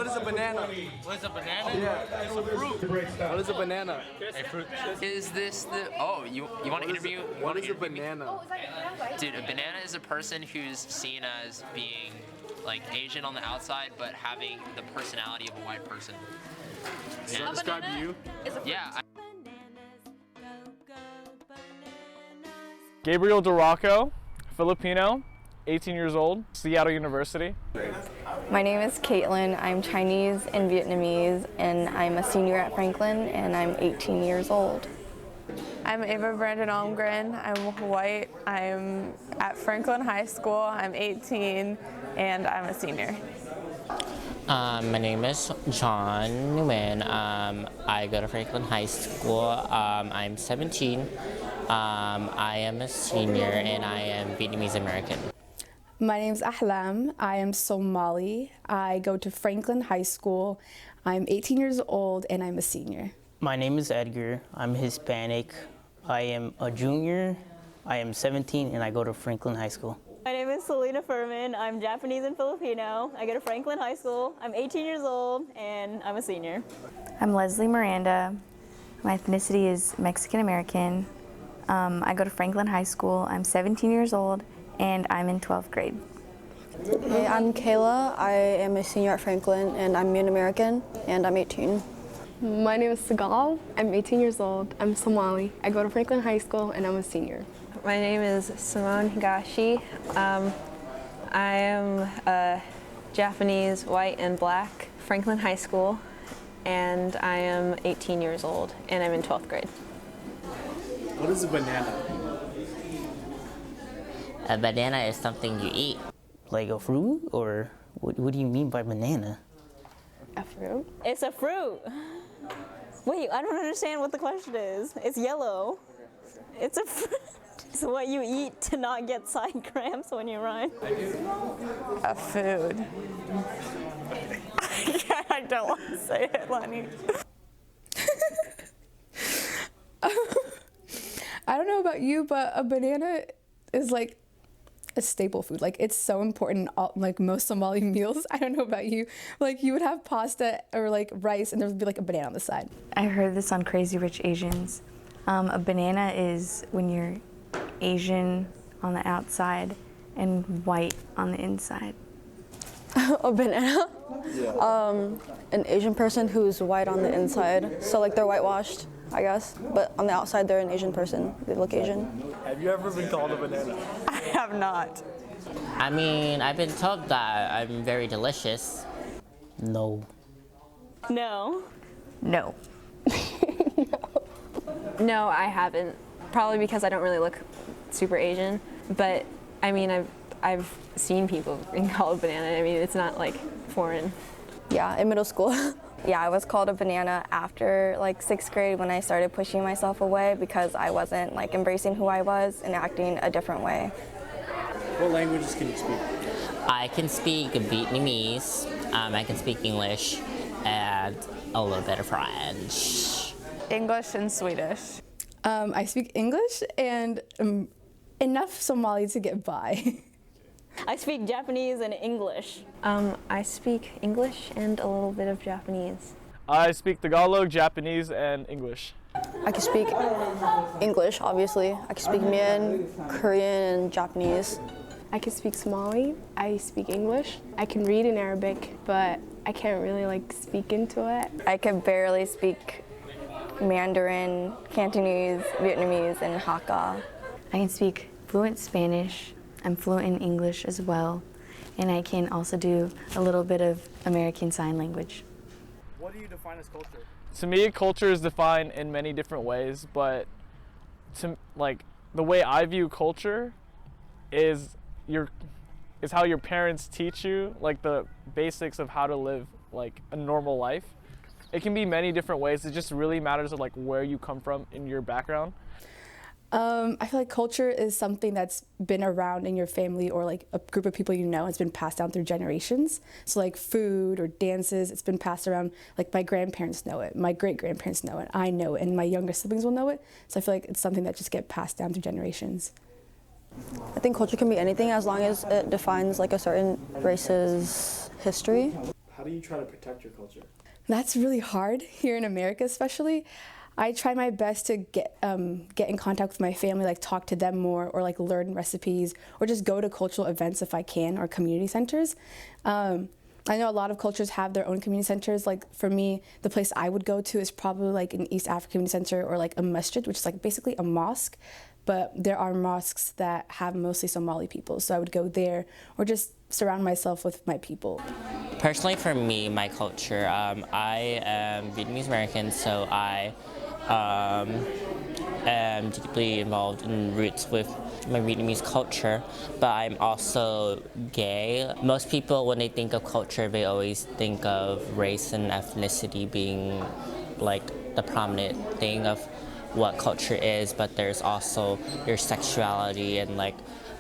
What is a banana? What is a banana? Yeah. It's a fruit. What is a banana? A fruit. Is this the? Oh, you want to interview? What is a banana? Dude, a banana is a person who's seen as being like Asian on the outside, but having the personality of a white person. Does that describe you? Yeah. Gabriel Duraco, Filipino, 18 years old, Seattle University. My name is Caitlin. I'm Chinese and Vietnamese, and I'm a senior at Franklin, and I'm 18 years old. I'm Ava Brandon Almgren. I'm white. I'm at Franklin High School. I'm 18, and I'm a senior. My name is John Nguyen. I go to Franklin High School. I'm 17. I am a senior and I am Vietnamese American. My name is Ahlam. I am Somali. I go to Franklin High School. I'm 18 years old and I'm a senior. My name is Edgar. I'm Hispanic. I am a junior. I am 17 and I go to Franklin High School. My name is Selena Furman. I'm Japanese and Filipino. I go to Franklin High School. I'm 18 years old and I'm a senior. I'm Leslie Miranda. My ethnicity is Mexican American. I go to Franklin High School. I'm 17 years old and I'm in 12th grade. Hey, I'm Kayla. I am a senior at Franklin and I'm Myanmar American and I'm 18. My name is Sagal. I'm 18 years old. I'm Somali. I go to Franklin High School and I'm a senior. My name is Simone Higashi. I am Japanese, white, and black, Franklin High School, and I am 18 years old, and I'm in 12th grade. What is a banana? A banana is something you eat. Like a fruit, or what do you mean by banana? A fruit? It's a fruit. Wait, I don't understand what the question is. It's yellow. It's a fruit. It's what you eat to not get side cramps when you run. A food. I don't want to say it, Lenny. I don't know about you, but a banana is like a staple food. Like it's so important in like most Somali meals. I don't know about you. Like you would have pasta or like rice and there would be like a banana on the side. I heard this on Crazy Rich Asians. A banana is when you're Asian on the outside and white on the inside. A banana? Yeah. An Asian person who's white on the inside. So like they're whitewashed, I guess. But on the outside they're an Asian person. They look Asian. Have you ever been called a banana? I have not. I mean, I've been told that I'm very delicious. No. No. No. No, I haven't. Probably because I don't really look super Asian. But I mean, I've seen people being called a banana. I mean, it's not like foreign. Yeah, in middle school. Yeah, I was called a banana after like 6th grade when I started pushing myself away because I wasn't like embracing who I was and acting a different way. What languages can you speak? I can speak Vietnamese, I can speak English, and a little bit of French. English and Swedish. I speak English and enough Somali to get by. I speak Japanese and English. I speak English and a little bit of Japanese. I speak Tagalog, Japanese, and English. I can speak English, obviously. I can speak Mien, Korean, and Japanese. I can speak Somali. I speak English. I can read in Arabic, but I can't really like speak into it. I could barely speak Mandarin, Cantonese, Vietnamese, and Hakka. I can speak fluent Spanish. I'm fluent in English as well. And I can also do a little bit of American Sign Language. What do you define as culture? To me, culture is defined in many different ways, but the way I view culture is how your parents teach you like the basics of how to live like a normal life. It can be many different ways. It just really matters of like where you come from in your background. I feel like culture is something that's been around in your family or like a group of people you know. It's been passed down through generations. So like food or dances, it's been passed around. Like my grandparents know it, my great-grandparents know it, I know it, and my younger siblings will know it. So I feel like it's something that just gets passed down through generations. I think culture can be anything as long as it defines like a certain race's history. How do you try to protect your culture? That's really hard here in America, especially. I try my best to get in contact with my family, like talk to them more, or like learn recipes, or just go to cultural events if I can, or community centers. I know a lot of cultures have their own community centers. Like for me, the place I would go to is probably like an East African community center or like a masjid, which is like basically a mosque. But there are mosques that have mostly Somali people, so I would go there or just surround myself with my people. Personally, for me, my culture, I am Vietnamese American, so I am deeply involved in roots with my Vietnamese culture, but I'm also gay. Most people, when they think of culture, they always think of race and ethnicity being like the prominent thing of what culture is, but there's also your sexuality and like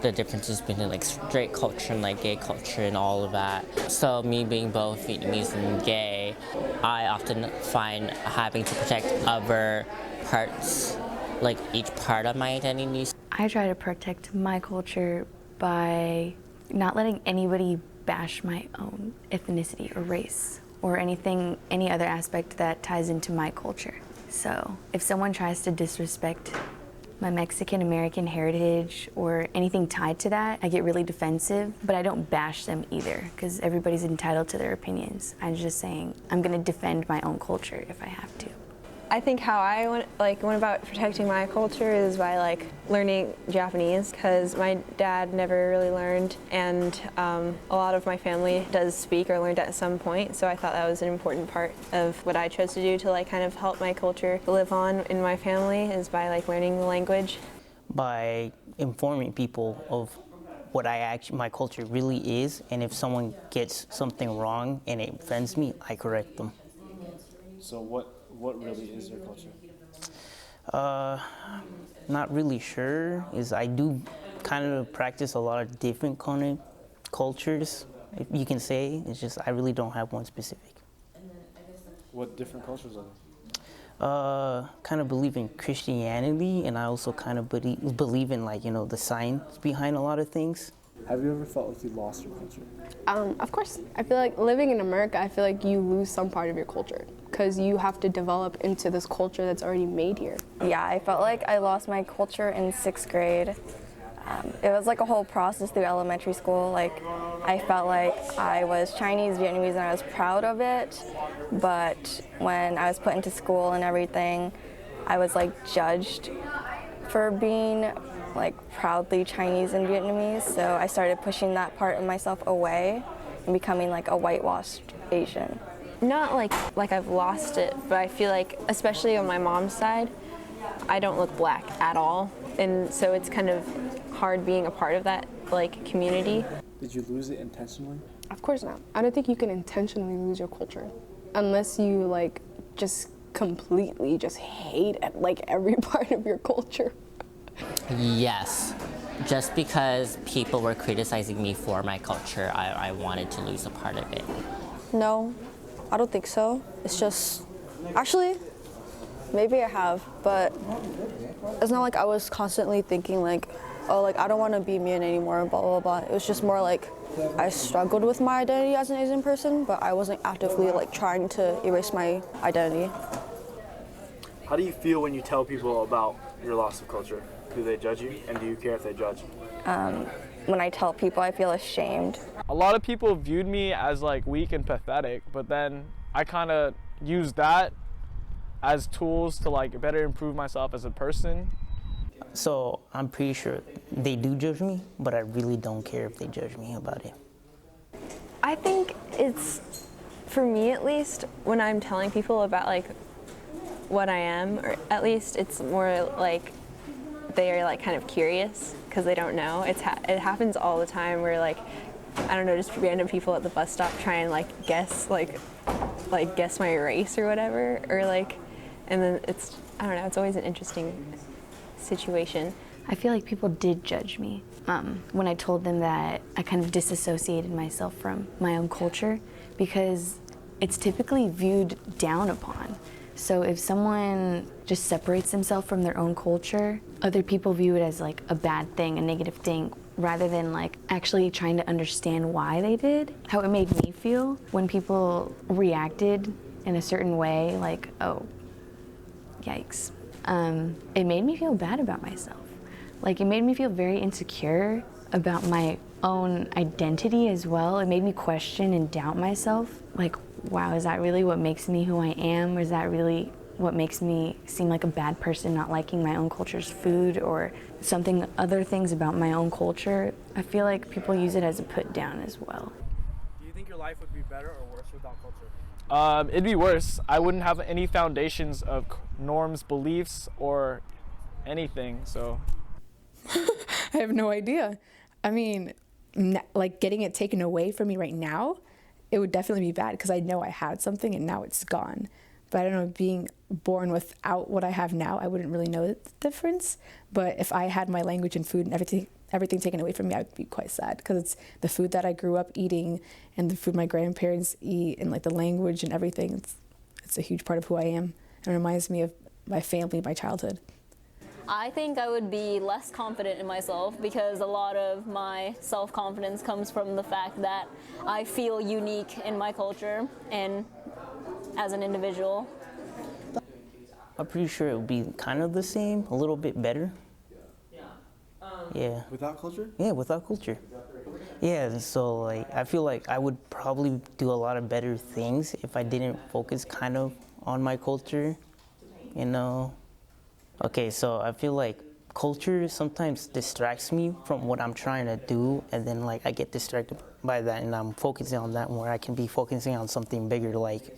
the differences between like straight culture and like gay culture and all of that. So me being both Vietnamese and gay, I often find having to protect other parts, like each part of my identity. I try to protect my culture by not letting anybody bash my own ethnicity or race or any other aspect that ties into my culture. So if someone tries to disrespect my Mexican American heritage or anything tied to that, I get really defensive, but I don't bash them either because everybody's entitled to their opinions. I'm just saying I'm gonna defend my own culture if I have to. I think how I went about protecting my culture is by like learning Japanese, because my dad never really learned, and a lot of my family does speak or learned at some point. So I thought that was an important part of what I chose to do to like kind of help my culture live on in my family, is by like learning the language. By informing people of what my culture really is, and if someone gets something wrong and it offends me, I correct them. So what really is your culture? Not really sure. I do kind of practice a lot of different kind of cultures, if you can say. It's just I really don't have one specific. What different cultures are there? Kind of believe in Christianity, and I also kind of believe in like, the science behind a lot of things. Have you ever felt like you lost your culture? Of course. I feel like living in America, I feel like you lose some part of your culture because you have to develop into this culture that's already made here. Yeah, I felt like I lost my culture in 6th grade. It was like a whole process through elementary school. Like, I felt like I was Chinese, Vietnamese, and I was proud of it. But when I was put into school and everything, I was like judged for being like proudly Chinese and Vietnamese. So I started pushing that part of myself away and becoming like a whitewashed Asian. Not like I've lost it, but I feel like, especially on my mom's side, I don't look black at all. And so it's kind of hard being a part of that like community. Did you lose it intentionally? Of course not. I don't think you can intentionally lose your culture unless you like just completely just hate like every part of your culture. Yes. Just because people were criticizing me for my culture, I wanted to lose a part of it. No, I don't think so. It's just, actually, maybe I have, but it's not like I was constantly thinking like, oh, like I don't want to be Mian anymore, blah, blah, blah. It was just more like I struggled with my identity as an Asian person, but I wasn't actively like trying to erase my identity. How do you feel when you tell people about your loss of culture? Do they judge you, and do you care if they judge? When I tell people, I feel ashamed. A lot of people viewed me as like weak and pathetic, but then I kind of used that as tools to like better improve myself as a person. So I'm pretty sure they do judge me, but I really don't care if they judge me about it. I think it's, for me at least, when I'm telling people about like what I am, or at least it's more like they are like kind of curious because they don't know. It happens all the time where like, I don't know, just random people at the bus stop try and like guess guess my race or whatever, or like, and then it's, I don't know, it's always an interesting situation. I feel like people did judge me when I told them that I kind of disassociated myself from my own culture, because it's typically viewed down upon. So if someone just separates themselves from their own culture, other people view it as like a bad thing, a negative thing, rather than like actually trying to understand why they did, how it made me feel when people reacted in a certain way, like, oh, yikes. It made me feel bad about myself. Like, it made me feel very insecure about my own identity as well. It made me question and doubt myself. Like, wow, is that really what makes me who I am? Or is that really what makes me seem like a bad person, not liking my own culture's food or other things about my own culture? I feel like people use it as a put down as well. Do you think your life would be better or worse without culture? It'd be worse. I wouldn't have any foundations of norms, beliefs, or anything, so. I have no idea. I mean, like getting it taken away from me right now, it would definitely be bad because I know I had something and now it's gone. But I don't know, being born without what I have now, I wouldn't really know the difference. But if I had my language and food and everything taken away from me, I would be quite sad because it's the food that I grew up eating and the food my grandparents eat and like the language and everything. It's a huge part of who I am. It reminds me of my family, my childhood. I think I would be less confident in myself because a lot of my self-confidence comes from the fact that I feel unique in my culture and as an individual. I'm pretty sure it would be kind of the same, a little bit better. Yeah. Without culture? Yeah, without culture. Yeah, so like I feel like I would probably do a lot of better things if I didn't focus kind of on my culture, you know. Okay, so I feel like culture sometimes distracts me from what I'm trying to do, and then like I get distracted by that and I'm focusing on that more. I can be focusing on something bigger, like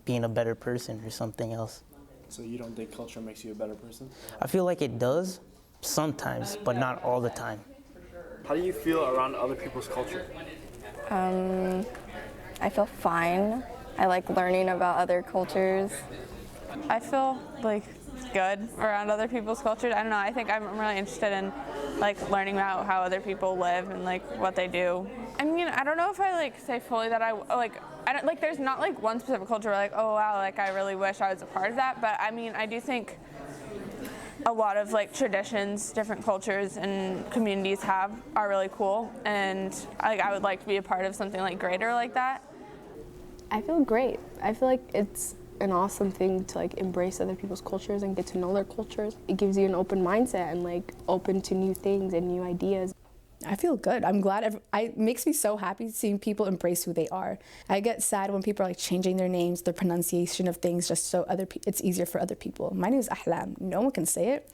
being a better person or something else. So you don't think culture makes you a better person? I feel like it does sometimes, but not all the time. How do you feel around other people's culture? I feel fine. I like learning about other cultures. I feel like good around other people's cultures. I don't know, I think I'm really interested in like learning about how other people live and like what they do. I mean, I don't know if I like say fully that I don't like, there's not like one specific culture where like, oh wow, like I really wish I was a part of that, but I mean, I do think a lot of like traditions different cultures and communities have are really cool, and I would like to be a part of something like greater like that. I feel great. I feel like it's an awesome thing to like embrace other people's cultures and get to know their cultures. It gives you an open mindset and like open to new things and new ideas. I feel good. I'm glad. It makes me so happy seeing people embrace who they are. I get sad when people are like changing their names, their pronunciation of things, just so it's easier for other people. My name is Ahlam. No one can say it.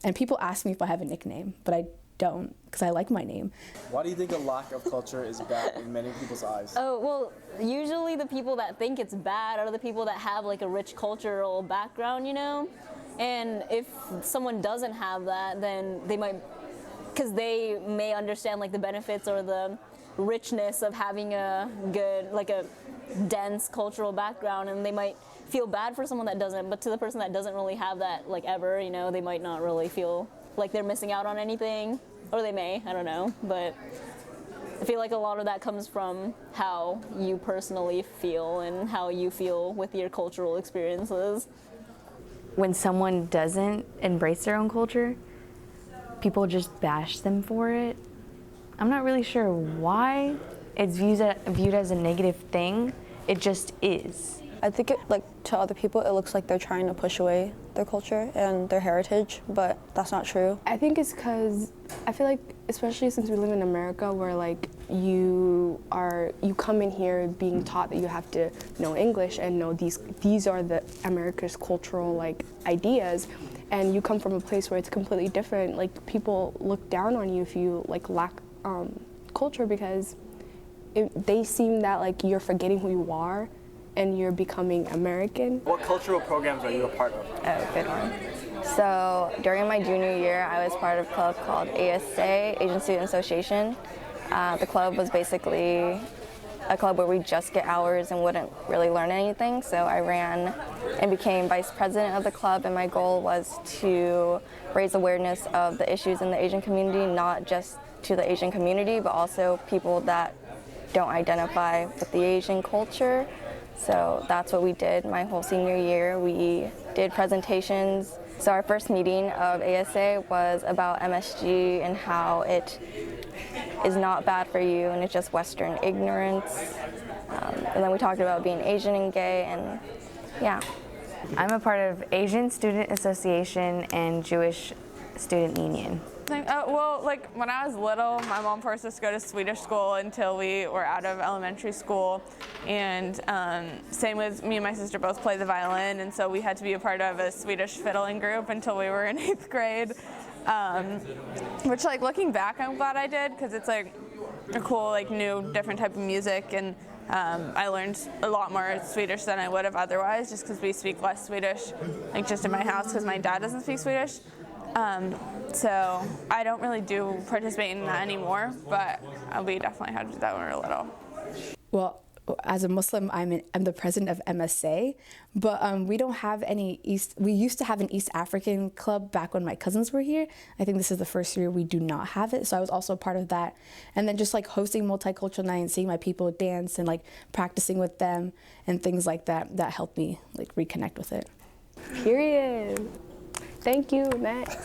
And people ask me if I have a nickname, but I don't because I like my name. Why do you think a lack of culture is bad in many people's eyes? Oh, well, usually the people that think it's bad are the people that have like a rich cultural background, you know? And if someone doesn't have that, then they might, because they may understand like the benefits or the richness of having a good, like a dense cultural background, and they might feel bad for someone that doesn't, but to the person that doesn't really have that like ever, you know, they might not really feel like they're missing out on anything, or they may, I don't know, but I feel like a lot of that comes from how you personally feel and how you feel with your cultural experiences. When someone doesn't embrace their own culture, people just bash them for it. I'm not really sure why it's viewed as a negative thing. It just is. I think to other people it looks like they're trying to push away their culture and their heritage, but that's not true. I think it's because I feel like, especially since we live in America, where like you come in here being taught that you have to know English and know these are the America's cultural like ideas, and you come from a place where it's completely different. Like people look down on you if you like lack culture, because they seem that like you're forgetting who you are and you're becoming American. What cultural programs are you a part of? Oh, good one. So during my junior year, I was part of a club called ASA, Asian Student Association. The club was basically a club where we just get hours and wouldn't really learn anything. So I ran and became vice president of the club, and my goal was to raise awareness of the issues in the Asian community, not just to the Asian community, but also people that don't identify with the Asian culture. So that's what we did my whole senior year. We did presentations. So our first meeting of ASA was about MSG and how it is not bad for you and it's just Western ignorance. And then we talked about being Asian and gay, and yeah. I'm a part of Asian Student Association and Jewish Student Union. Well, like when I was little, my mom forced us to go to Swedish school until we were out of elementary school. And same with me and my sister both play the violin, and so we had to be a part of a Swedish fiddling group until we were in 8th grade. Which, like, looking back, I'm glad I did, because it's like a cool, like, new, different type of music, and I learned a lot more Swedish than I would have otherwise, just because we speak less Swedish, like just in my house, because my dad doesn't speak Swedish. So I don't really participate in that anymore, but we definitely had to do that when we were little. Well, as a Muslim, I'm the president of MSA, but we don't have any we used to have an East African club back when my cousins were here. I think this is the first year we do not have it, so I was also a part of that. And then just like hosting multicultural night and seeing my people dance and like practicing with them and things like that, that helped me like reconnect with it. Period. Thank you. Next.